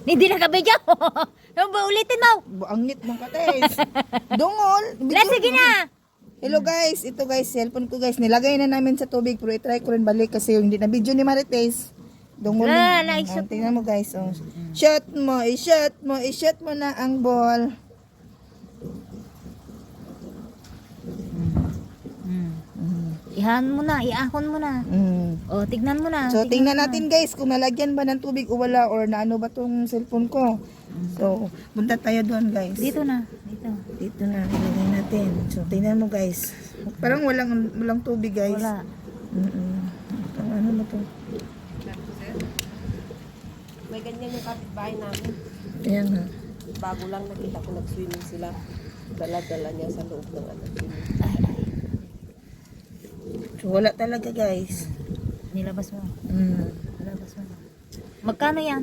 Hindi na kabidyo. Ano ba ulitin mo? Buangit mong kates. Dungol. La, sige na. Hello guys, ito guys, cellphone ko guys, nilagay na namin sa tubig pero i-try ko rin balik kasi yung hindi na video ni Marites. Dungol. Tingnan mo guys, oh. Shot mo, i-shot mo, i-shot mo na ang ball. Ihan mo na, iahon mo na. O, tignan mo na. So, tingnan natin guys kung nalagyan ba ng tubig o wala or naano ba tong cellphone ko. So, punta tayo doon guys. Dito na. Dito. Dito na, ilagay natin. So, tingnan mo guys. Parang walang tubig guys. Wala. Ano mo to? May ganyan yung kapitbahay namin. Ayan na. Bago lang nakita ko nag-swimming sila. Dala-dala niya sa loob ng swimming. Ay. So, wala talaga guys. Nilabas mo. Nilabas mo. Magkano yan?